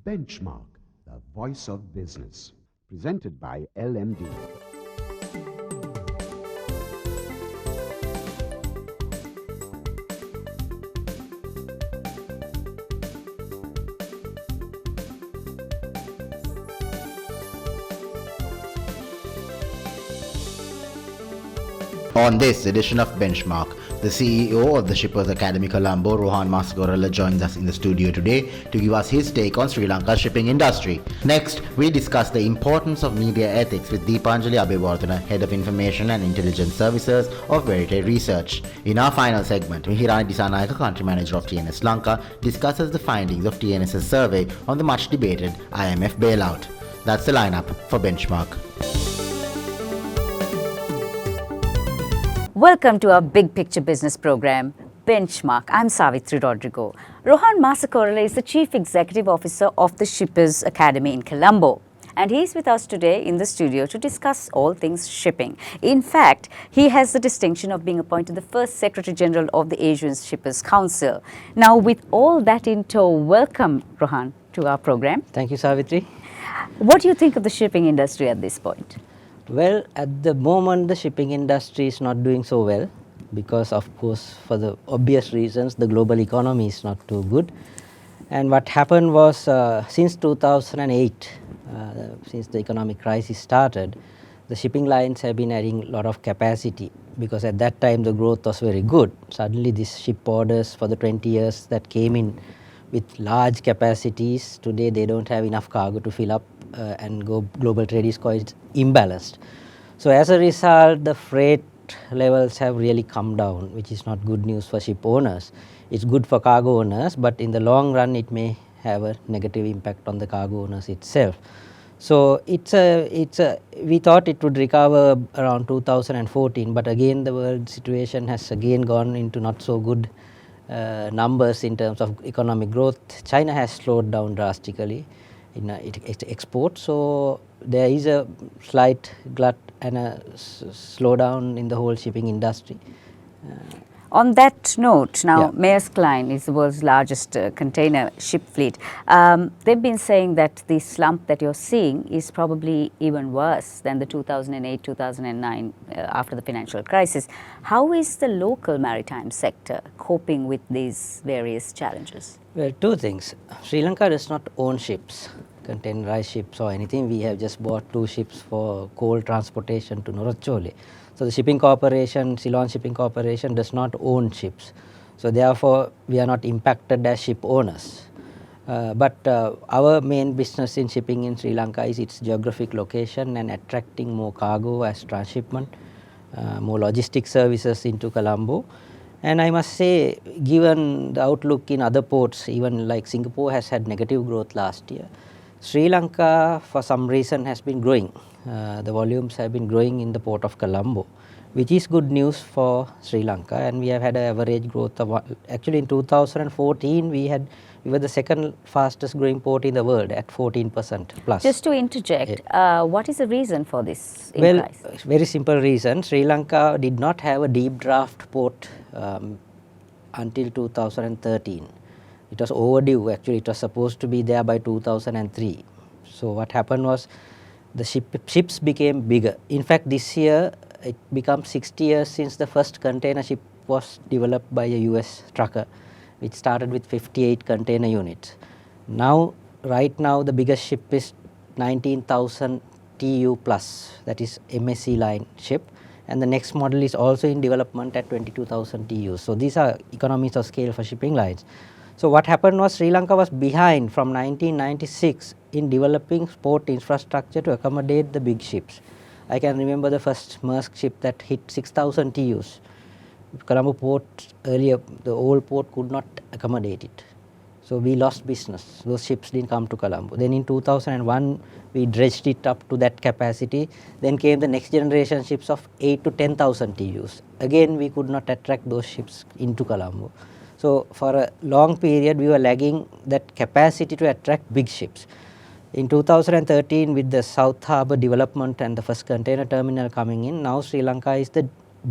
Benchmark, the voice of business. Presented by LMD. On this edition of Benchmark, the CEO of the Shippers Academy Colombo, Rohan Masakorala, joins us in the studio today to give us his take on Sri Lanka's shipping industry. Next, we discuss the importance of media ethics with Deepanjali Abhivardhana, Head of Information and Intelligence Services of Verite Research. In our final segment, Mihirani Disanayaka, Country Manager of TNS Lanka, discusses the findings of TNS's survey on the much debated IMF bailout. That's the lineup for Benchmark. Welcome to our Big Picture Business Program, Benchmark. I'm Savitri Rodrigo. Rohan Masakorala is the Chief Executive Officer of the Shippers Academy in Colombo. And he's with us today in the studio to discuss all things shipping. In fact, he has the distinction of being appointed the first Secretary General of the Asian Shippers Council. Now, with all that in tow, welcome, Rohan, to our program. Thank you, Savitri. What do you think of the shipping industry at this point? Well, at the moment, the shipping industry is not doing so well because, of course, for the obvious reasons, the global economy is not too good. And what happened was, since 2008, since the economic crisis started, the shipping lines have been adding a lot of capacity because at that time the growth was very good. Suddenly, these ship orders for the 20 years that came in with large capacities, today they don't have enough cargo to fill up and global trade is quite imbalanced. So as a result, the freight levels have really come down, which is not good news for ship owners. It's good for cargo owners, but in the long run, it may have a negative impact on the cargo owners itself. So we thought it would recover around 2014, but again the world situation has again gone into not so good numbers in terms of economic growth. China has slowed down drastically in export, so there is a slight glut and a slowdown in the whole shipping industry. On that note, now Yeah. Maersk Line is the world's largest container ship fleet. They've been saying that the slump that you're seeing is probably even worse than the 2008-2009 after the financial crisis. How is the local maritime sector coping with these various challenges? Well, two things. Sri Lanka does not own ships, containerized ships or anything. We have just bought 2 ships for coal transportation to Norachole. So the shipping corporation, Ceylon Shipping Corporation, does not own ships. So therefore, we are not impacted as ship owners. But our main business in shipping in Sri Lanka is its geographic location and attracting more cargo as transshipment, more logistic services into Colombo. And I must say, given the outlook in other ports, even like Singapore has had negative growth last year, Sri Lanka for some reason has been growing. The volumes have been growing in the port of Colombo, which is good news for Sri Lanka, and we have had an average growth of, actually in 2014 we were the second fastest growing port in the world at 14% plus. Just to interject, what is the reason for this Well, increase? very simple reason. Sri Lanka did not have a deep draft port until 2013. It was overdue. Actually, it was supposed to be there by 2003. So what happened was the ships became bigger. In fact, this year it becomes 60 years since the first container ship was developed by a US trucker, which started with 58 container units. Right now, the biggest ship is 19,000 TEU plus, that is MSC line ship, and the next model is also in development at 22,000 TEU. So these are economies of scale for shipping lines. So what happened was Sri Lanka was behind from 1996 in developing port infrastructure to accommodate the big ships. I can remember the first Maersk ship that hit 6,000 TEUs. Colombo port earlier, the old port could not accommodate it. So we lost business. Those ships didn't come to Colombo. Then in 2001, we dredged it up to that capacity. Then came the next generation ships of 8 to 10,000 TEUs. Again, we could not attract those ships into Colombo. So for a long period, we were lagging that capacity to attract big ships. In 2013, with the South Harbour development and the first container terminal coming in, now Sri Lanka is the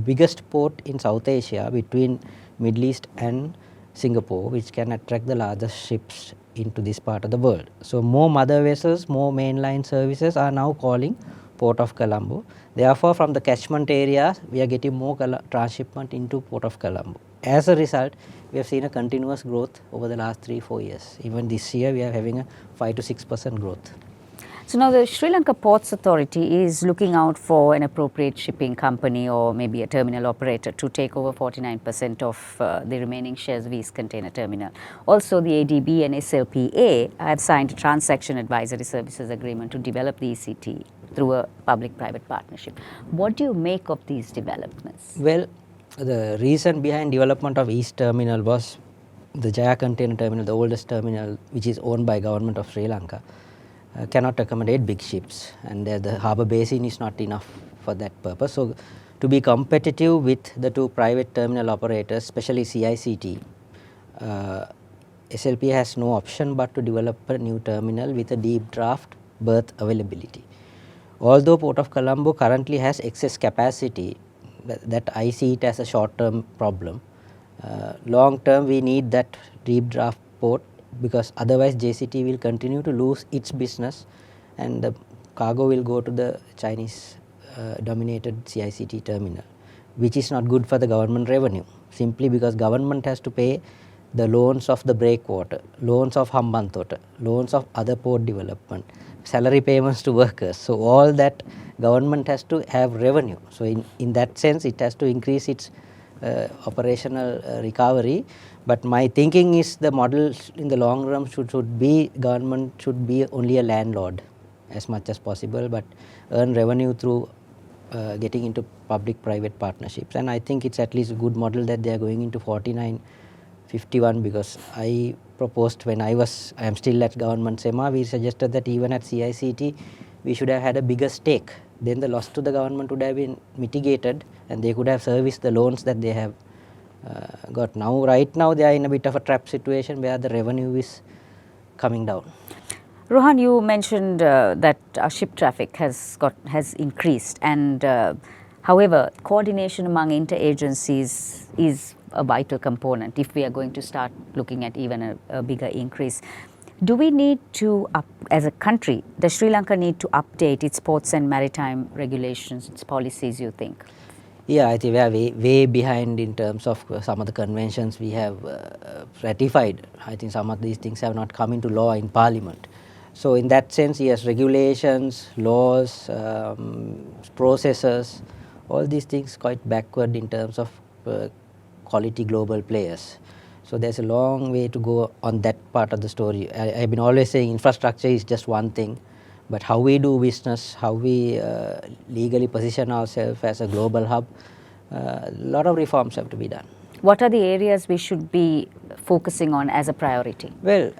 biggest port in South Asia between Middle East and Singapore, which can attract the largest ships into this part of the world. So more mother vessels, more mainline services are now calling Port of Colombo. Therefore, from the catchment area, we are getting more transshipment into Port of Colombo. As a result, we have seen a continuous growth over the last 3-4 years. Even this year, we are having a 5 to 6% growth. So now the Sri Lanka Ports Authority is looking out for an appropriate shipping company or maybe a terminal operator to take over 49% of the remaining shares of East Container Terminal. Also, the ADB and SLPA have signed a transaction advisory services agreement to develop the ECT through a public-private partnership. What do you make of these developments? Well, the reason behind development of East Terminal was the Jaya Container Terminal, the oldest terminal which is owned by government of Sri Lanka, cannot accommodate big ships, and the harbour basin is not enough for that purpose. So, to be competitive with the two private terminal operators, especially CICT, SLP has no option but to develop a new terminal with a deep draft berth availability. Although Port of Colombo currently has excess capacity, that I see it as a short-term problem. Long term, we need that deep draft port, because otherwise JCT will continue to lose its business and the cargo will go to the Chinese dominated CICT terminal, which is not good for the government revenue, simply because government has to pay the loans of the breakwater, loans of Hambantota, loans of other port development, salary payments to workers. So all that government has to have revenue. So in that sense, it has to increase its operational recovery. But my thinking is the model in the long run should be government should be only a landlord as much as possible, but earn revenue through getting into public-private partnerships. And I think it's at least a good model that they are going into 49-51, because I proposed when I am still at government SEMA, we suggested that even at CICT we should have had a bigger stake. Then the loss to the government would have been mitigated and they could have serviced the loans that they have got. Now, right now they are in a bit of a trap situation where the revenue is coming down. Rohan, you mentioned that our ship traffic has increased, and however, coordination among interagencies is a vital component if we are going to start looking at even a bigger increase. Do we need to, as a country, does Sri Lanka need to update its ports and maritime regulations, its policies, you think? Yeah, I think we are way behind in terms of some of the conventions we have ratified. I think some of these things have not come into law in Parliament. So in that sense, yes, regulations, laws, processes, all these things quite backward in terms of quality global players. So there's a long way to go on that part of the story. I've been always saying infrastructure is just one thing, but how we do business, how we legally position ourselves as a global hub, a lot of reforms have to be done. What are the areas we should be focusing on as a priority? Well,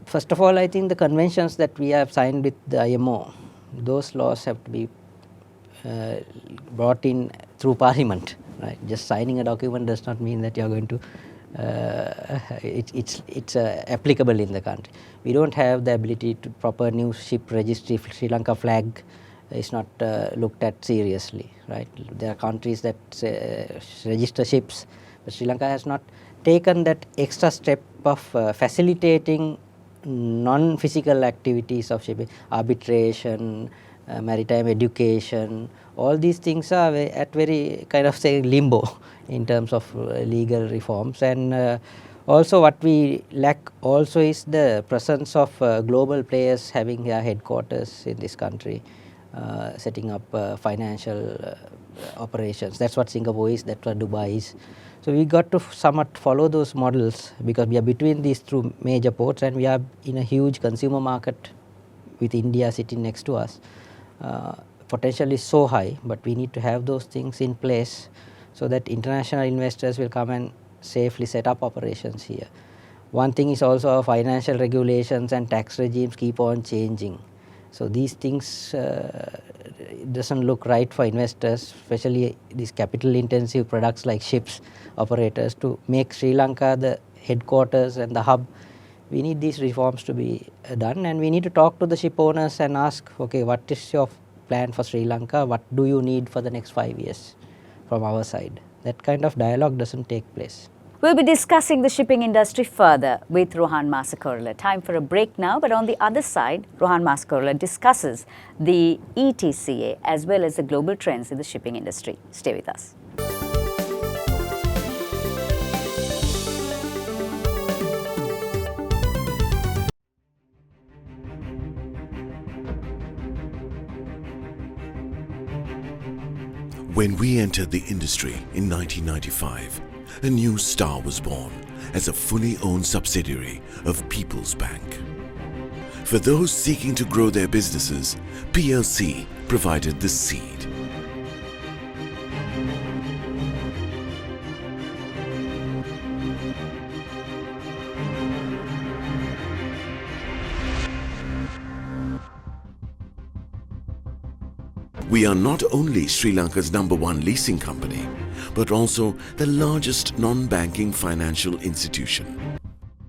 first of all, I think the conventions that we have signed with the IMO, those laws have to be brought in through Parliament. Right? Just signing a document does not mean that you are going to it's applicable in the country. We don't have the ability to proper new ship registry. Sri Lanka flag is not looked at seriously, right? There are countries that register ships, but Sri Lanka has not taken that extra step of facilitating non-physical activities of shipping, arbitration, maritime education. All these things are at very kind of say limbo in terms of legal reforms. And also what we lack also is the presence of global players having their headquarters in this country, setting up financial operations. That's what Singapore is, that's what Dubai is. So we got to somewhat follow those models, because we are between these two major ports and we are in a huge consumer market with India sitting next to us. Potential is so high, but we need to have those things in place so that international investors will come and safely set up operations here. One thing is also our financial regulations and tax regimes keep on changing. So these things it doesn't look right for investors, especially these capital intensive products like ships operators, to make Sri Lanka the headquarters and the hub. We need these reforms to be done, and we need to talk to the ship owners and ask, okay, what is your plan for Sri Lanka? What do you need for the next 5 years from our side? That kind of dialogue doesn't take place. We'll be discussing the shipping industry further with Rohan Masakorala. Time for a break now, but on the other side, Rohan Masakorala discusses the ETCA as well as the global trends in the shipping industry. Stay with us. When we entered the industry in 1995, a new star was born as a fully owned subsidiary of People's Bank. For those seeking to grow their businesses, PLC provided the seed. We are not only Sri Lanka's #1 leasing company, but also the largest non-banking financial institution.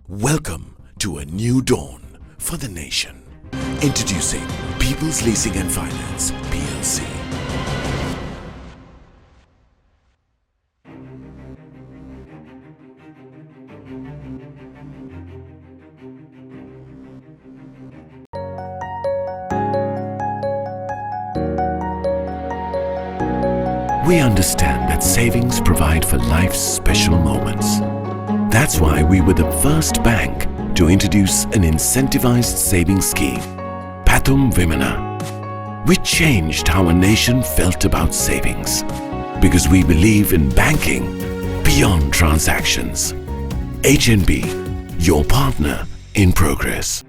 Welcome to a new dawn for the nation. Introducing People's Leasing and Finance, PLC. We understand that savings provide for life's special moments. That's why we were the first bank to introduce an incentivized savings scheme, Pathum Vimana. We changed how a nation felt about savings because we believe in banking beyond transactions. HNB, your partner in progress.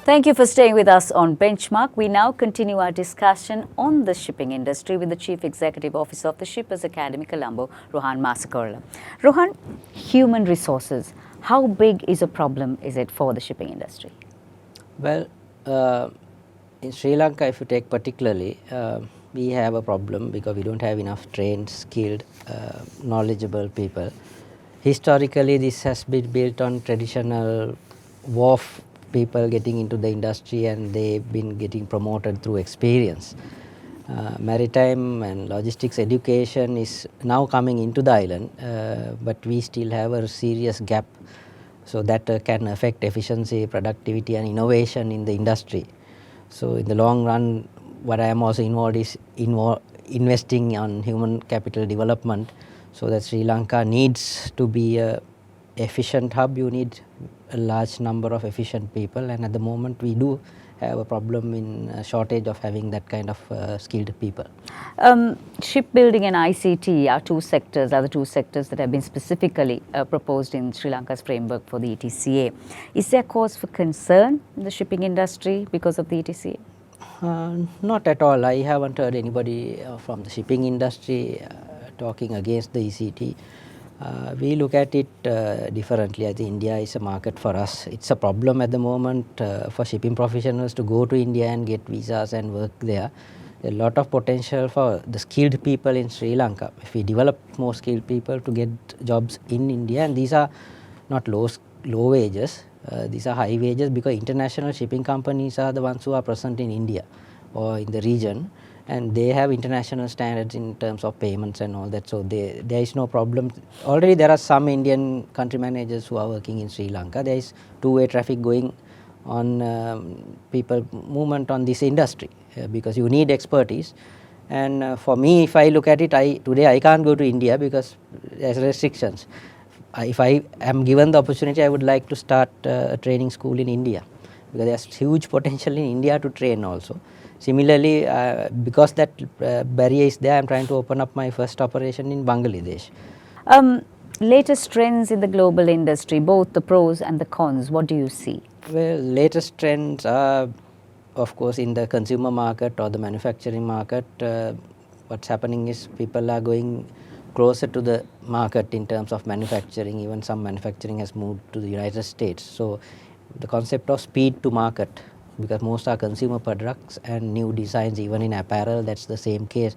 Thank you for staying with us on Benchmark. We now continue our discussion on the shipping industry with the Chief Executive Officer of the Shippers Academy, Colombo, Rohan Masakorala. Rohan, human resources, how big is a problem is it for the shipping industry? Well, in Sri Lanka, if you take particularly, we have a problem because we don't have enough trained, skilled, knowledgeable people. Historically, this has been built on traditional wharf people getting into the industry, and they've been getting promoted through experience. Maritime and logistics education is now coming into the island, but we still have a serious gap, so that can affect efficiency, productivity and innovation in the industry. So in the long run, what I am also involved is investing on human capital development, so that Sri Lanka needs to be a efficient hub. You need a large number of efficient people, and at the moment we do have a problem in a shortage of having that kind of skilled people. Shipbuilding and ICT are the two sectors that have been specifically proposed in Sri Lanka's framework for the ETCA. Is there cause for concern in the shipping industry because of the ETCA? Not at all. I haven't heard anybody from the shipping industry talking against the ECT. We look at it differently. I think India is a market for us. It's a problem at the moment for shipping professionals to go to India and get visas and work there. There's a lot of potential for the skilled people in Sri Lanka. If we develop more skilled people to get jobs in India, and these are not low wages, these are high wages, because international shipping companies are the ones who are present in India or in the region, and they have international standards in terms of payments and all that, so there is no problem. Already there are some Indian country managers who are working in Sri Lanka. There is two-way traffic going on, people movement on this industry, because you need expertise. And for me, if I look at it, today I can't go to India because there's restrictions. If I am given the opportunity, I would like to start a training school in India, because there's huge potential in India to train also. Similarly, because that barrier is there, I am trying to open up my first operation in Bangladesh. Latest trends in the global industry, both the pros and the cons, what do you see? Well, latest trends are, of course, in the consumer market or the manufacturing market. What's happening is people are going closer to the market in terms of manufacturing. Even some manufacturing has moved to the United States. So the concept of speed to market, because most are consumer products and new designs, even in apparel, that's the same case.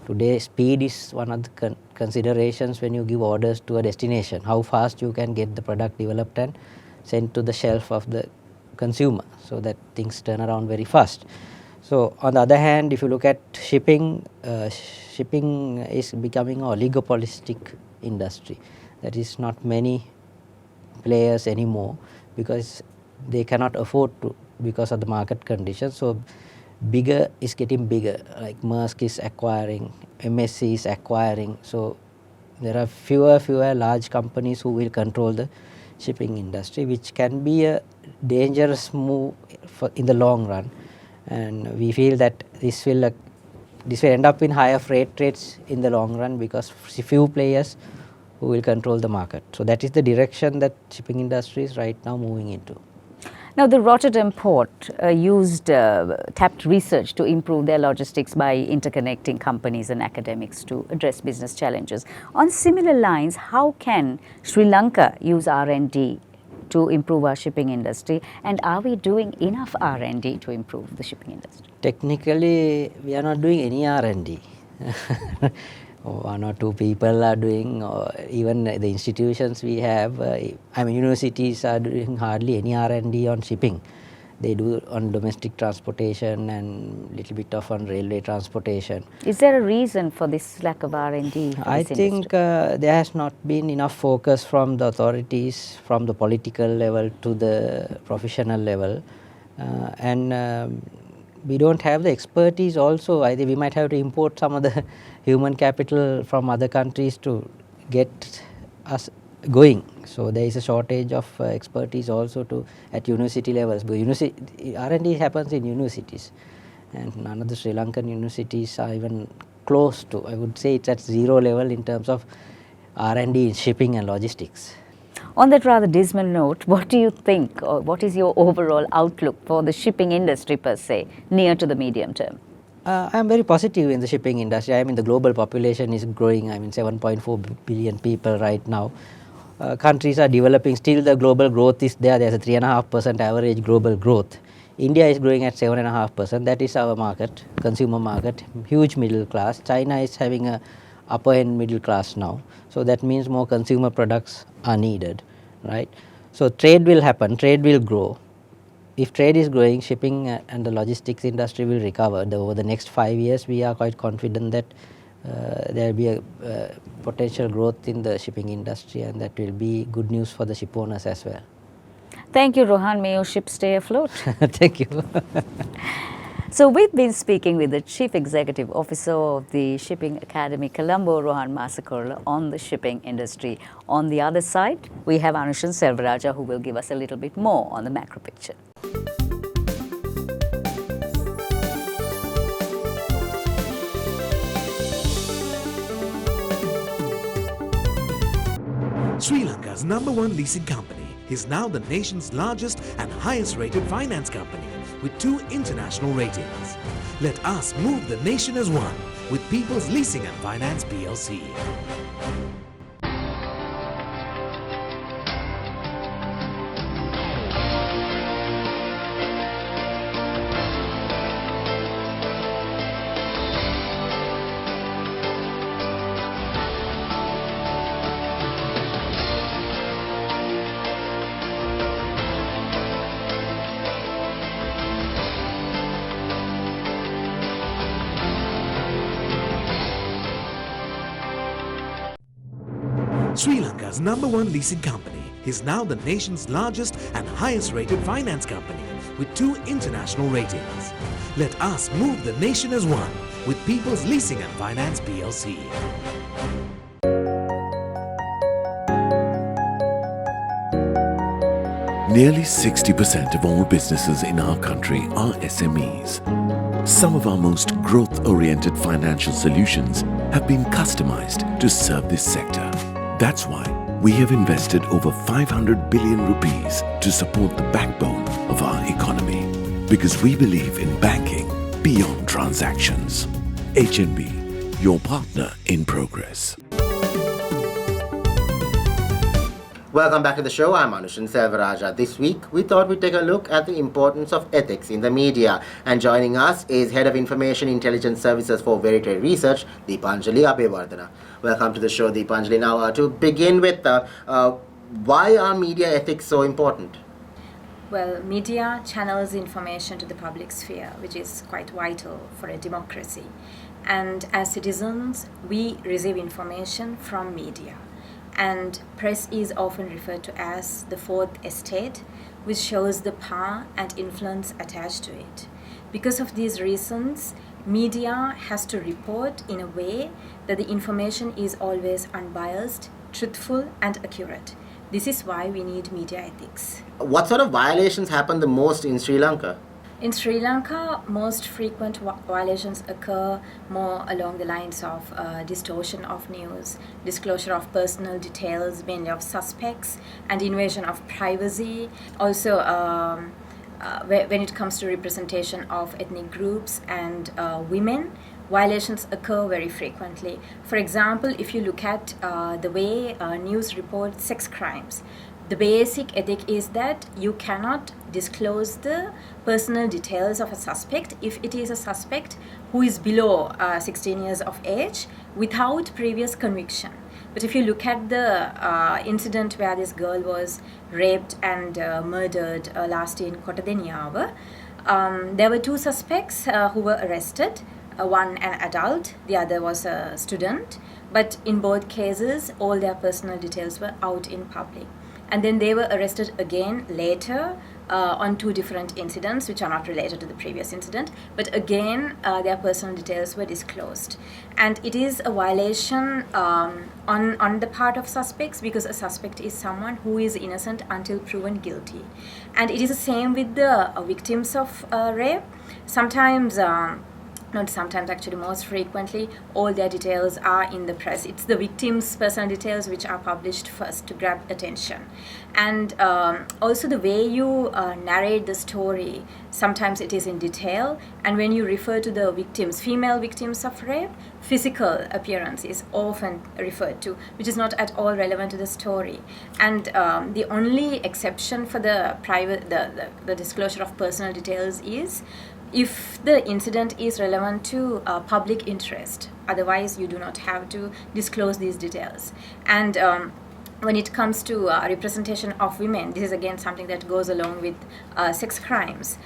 Today, speed is one of the considerations when you give orders to a destination, how fast you can get the product developed and sent to the shelf of the consumer, so that things turn around very fast. So on the other hand, if you look at shipping, shipping is becoming an oligopolistic industry. There is not many players anymore because they cannot afford to because of the market conditions. So bigger is getting bigger, like Maersk is acquiring, MSC is acquiring. So there are fewer large companies who will control the shipping industry, which can be a dangerous move in the long run. And we feel that this will end up in higher freight rates in the long run because few players who will control the market. So that is the direction that shipping industry is right now moving into. Now, the Rotterdam port tapped research to improve their logistics by interconnecting companies and academics to address business challenges. On similar lines, how can Sri Lanka use R&D to improve our shipping industry, and are we doing enough R&D to improve the shipping industry? Technically, we are not doing any R&D. One or two people are doing, or even the institutions we have, universities are doing hardly any R&D on shipping. They do on domestic transportation and little bit of on railway transportation. Is there a reason for this lack of R&D? I think there has not been enough focus from the authorities, from the political level to the professional level, and we don't have the expertise also. I think we might have to import some of the human capital from other countries to get us going. So there is a shortage of expertise also at university levels. Because R&D happens in universities, and none of the Sri Lankan universities are even close to. I would say it's at zero level in terms of R&D in shipping and logistics. On that rather dismal note, what do you think, or what is your overall outlook for the shipping industry per se, near to the medium term? I am very positive in the shipping industry. I mean, the global population is growing. 7.4 billion people right now. Countries are developing. Still, the global growth is there. There's a 3.5% average global growth. India is growing at 7.5%. That is our market, consumer market. Huge middle class. China is having a upper end middle class now. So that means more consumer products are needed, right? So trade will happen. Trade will grow. If trade is growing, shipping and the logistics industry will recover. Over the next 5 years, we are quite confident that there will be a potential growth in the shipping industry, and that will be good news for the ship owners as well. Thank you, Rohan. May your ship stay afloat. Thank you. So we've been speaking with the Chief Executive Officer of the Shipping Academy, Colombo, Rohan Masakorala, on the shipping industry. On the other side, we have Anushan Selvaraja, who will give us a little bit more on the macro picture. Sri Lanka's #1 leasing company is now the nation's largest and highest rated finance company with 2 international ratings. Let us move the nation as one with People's Leasing and Finance PLC. Sri Lanka's #1 leasing company is now the nation's largest and highest rated finance company with 2 international ratings. Let us move the nation as one with People's Leasing and Finance PLC. Nearly 60% of all businesses in our country are SMEs. Some of our most growth-oriented financial solutions have been customized to serve this sector. That's why we have invested over 500 billion rupees to support the backbone of our economy. Because we believe in banking beyond transactions. HNB, your partner in progress. Welcome back to the show. I'm Anushan Selvaraja. This week, we thought we'd take a look at the importance of ethics in the media. And joining us is Head of Information Intelligence Services for Veritrade Research, Deepanjali Abhivardhana. Welcome to the show, Deepanjali. Now, to begin with, why are media ethics so important? Well, media channels information to the public sphere, which is quite vital for a democracy. And as citizens, we receive information from media. And press is often referred to as the fourth estate, which shows the power and influence attached to it. Because of these reasons, media has to report in a way that the information is always unbiased, truthful, and accurate. This is why we need media ethics. What sort of violations happen the most in Sri Lanka? In Sri Lanka, most frequent violations occur more along the lines of distortion of news, disclosure of personal details, mainly of suspects, and invasion of privacy. Also, when it comes to representation of ethnic groups and women, violations occur very frequently. For example, if you look at the way news reports sex crimes, the basic ethic is that you cannot disclose the personal details of a suspect if it is a suspect who is below 16 years of age without previous conviction. But if you look at the incident where this girl was raped and murdered last year in Kotadeniyawa, there were two suspects who were arrested. One an adult, the other was a student. But in both cases, all their personal details were out in public. And then they were arrested again later on two different incidents which are not related to the previous incident, but again their personal details were disclosed. And it is a violation on the part of suspects, because a suspect is someone who is innocent until proven guilty. And it is the same with the victims of rape. Sometimes not sometimes, actually most frequently, all their details are in the press. It's the victim's personal details which are published first to grab attention. And also the way you narrate the story, sometimes it is in detail. And when you refer to the victims, female victims of rape, physical appearance is often referred to, which is not at all relevant to the story. And the only exception for the the disclosure of personal details is if the incident is relevant to public interest. Otherwise, you do not have to disclose these details. And when it comes to representation of women, this is again something that goes along with sex crimes.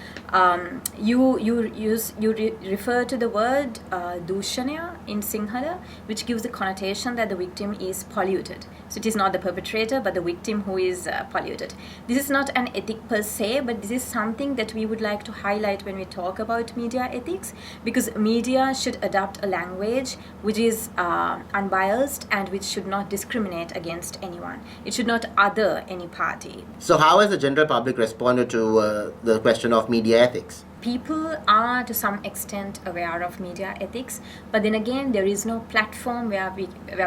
You refer to the word dushanya in Sinhala, which gives the connotation that the victim is polluted. So it is not the perpetrator, but the victim who is polluted. This is not an ethic per se, but this is something that we would like to highlight when we talk about media ethics, because media should adopt a language which is unbiased and which should not discriminate against anyone. It should not other any party. So how has the general public responded to the question of media ethics? People are to some extent aware of media ethics, but then again there is no platform where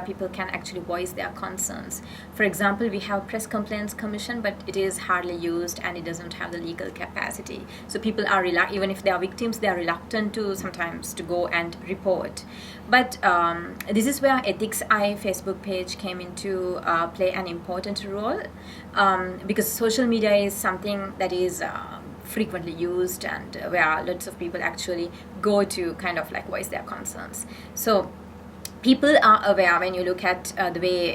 people can actually voice their concerns. For example, we have Press Complaints Commission, but it is hardly used and it doesn't have the legal capacity. So people are even if they are victims, they are reluctant to sometimes to go and report. But this is where Ethics Eye Facebook page came into play an important role, because social media is something that is frequently used and where lots of people actually go to kind of like voice their concerns. So people are aware when you look at the way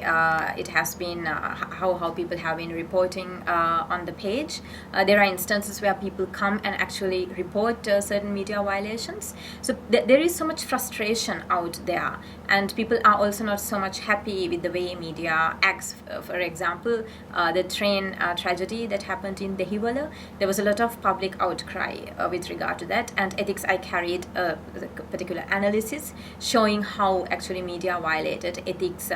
it has been, how people have been reporting on the page. There are instances where people come and actually report certain media violations. So there is so much frustration out there, and people are also not so much happy with the way media acts. For example, the train tragedy that happened in Dehiwala, there was a lot of public outcry with regard to that, and Ethics I carried a particular analysis showing how actually media violated ethics.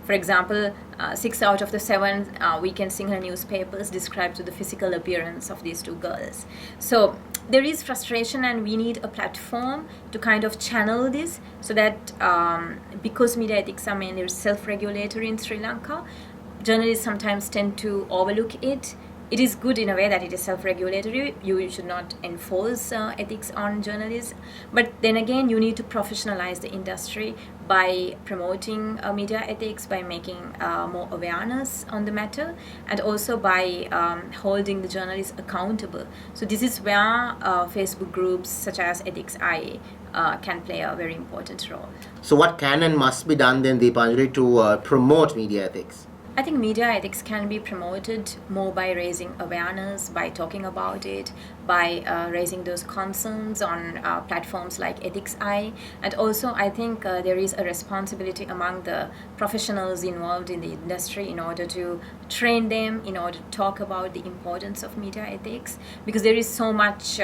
For example, 6 out of the 7 weekend Sinhala newspapers described the physical appearance of these two girls. So there is frustration, and we need a platform to kind of channel this, so that because media ethics are mainly self-regulatory in Sri Lanka, journalists sometimes tend to overlook it. It is good in a way that it is self-regulatory. You should not enforce ethics on journalists. But then again, you need to professionalize the industry by promoting media ethics, by making more awareness on the matter, and also by holding the journalists accountable. So this is where Facebook groups such as Ethics Eye can play a very important role. So what can and must be done then, Deepanjali, to promote media ethics? I think media ethics can be promoted more by raising awareness, by talking about it, by raising those concerns on platforms like Ethics Eye. And also, I think there is a responsibility among the professionals involved in the industry in order to train them, in order to talk about the importance of media ethics, because there is so much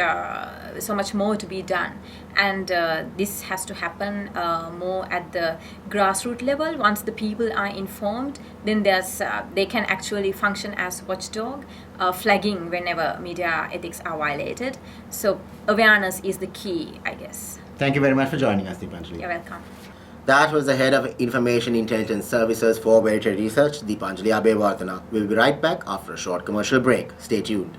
more to be done. And this has to happen more at the grassroots level. Once the people are informed, then they can actually function as watchdog, flagging whenever media ethics are violated. So awareness is the key, I guess. Thank you very much for joining us, Deepanjali. You're welcome. That was the head of Information Intelligence Services for Veritas Research, Deepanjali Abeyvardhana. We'll be right back after a short commercial break. Stay tuned.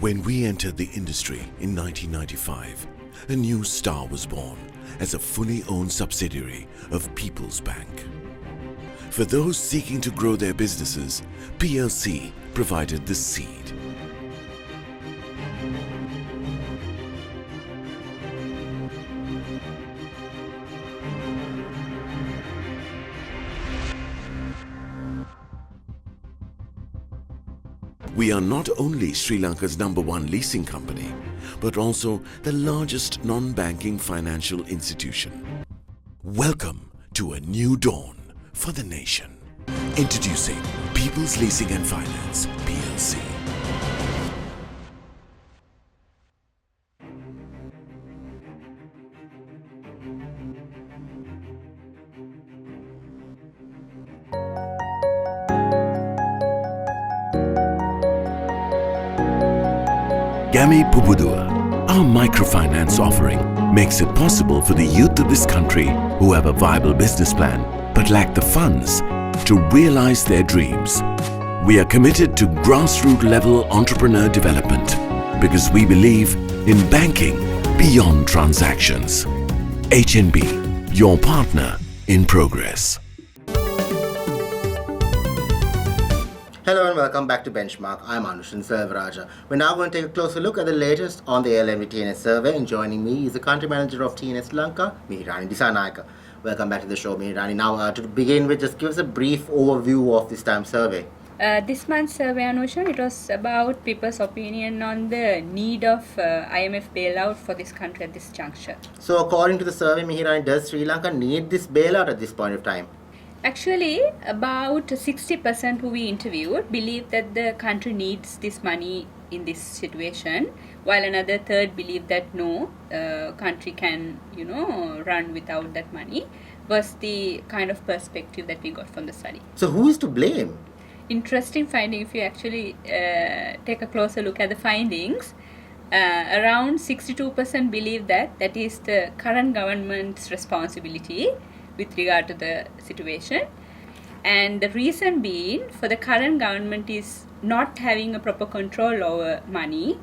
When we entered the industry in 1995, a new star was born as a fully owned subsidiary of People's Bank. For those seeking to grow their businesses, PLC provided the seed. We are not only Sri Lanka's #1 leasing company, but also the largest non-banking financial institution. Welcome to a new dawn for the nation. Introducing People's Leasing and Finance, PLC. Gami Pubudua, our microfinance offering, makes it possible for the youth of this country who have a viable business plan but lack the funds to realize their dreams. We are committed to grassroots level entrepreneur development because we believe in banking beyond transactions. HNB, your partner in progress. Hello and welcome back to Benchmark. I'm Anushan Selvaraja. We're now going to take a closer look at the latest on the LNV TNS survey, and joining me is the country manager of TNS Lanka, Mihirani Disanayaka. Welcome back to the show, Mihirani. Now, to begin with, just give us a brief overview of this time's survey. This month's survey, Anushan, it was about people's opinion on the need of IMF bailout for this country at this juncture. So, according to the survey, Mihirani, does Sri Lanka need this bailout at this point of time? Actually, about 60% who we interviewed believe that the country needs this money in this situation, while another third believe that no, country can, run without that money, was the kind of perspective that we got from the study. So, who is to blame? Interesting finding. If you actually take a closer look at the findings, around 62% believe that is the current government's responsibility with regard to the situation, and the reason being for the current government is not having a proper control over money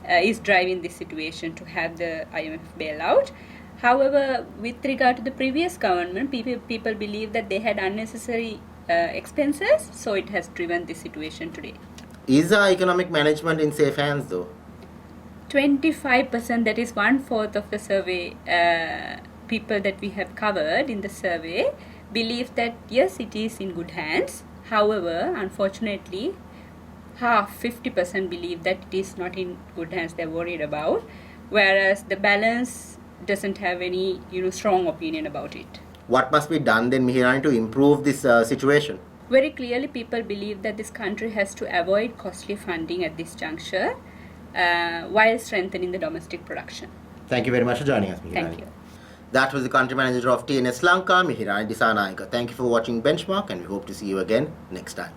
is driving this situation to have the IMF bailout. However, with regard to the previous government, people believe that they had unnecessary expenses, so it has driven this situation today. Is our economic management in safe hands though? 25%, that is 1/4 of the survey people that we have covered in the survey, believe that yes, it is in good hands. However, unfortunately, 50% believe that it is not in good hands, they're worried about, whereas the balance doesn't have any strong opinion about it. What must be done then, Mihirani, to improve this situation? Very clearly, people believe that this country has to avoid costly funding at this juncture while strengthening the domestic production. Thank you very much for joining us, Mihirani. Thank you. That was the country manager of TNS Lanka, Mihirani Disanayaka. Thank you for watching Benchmark, and we hope to see you again next time.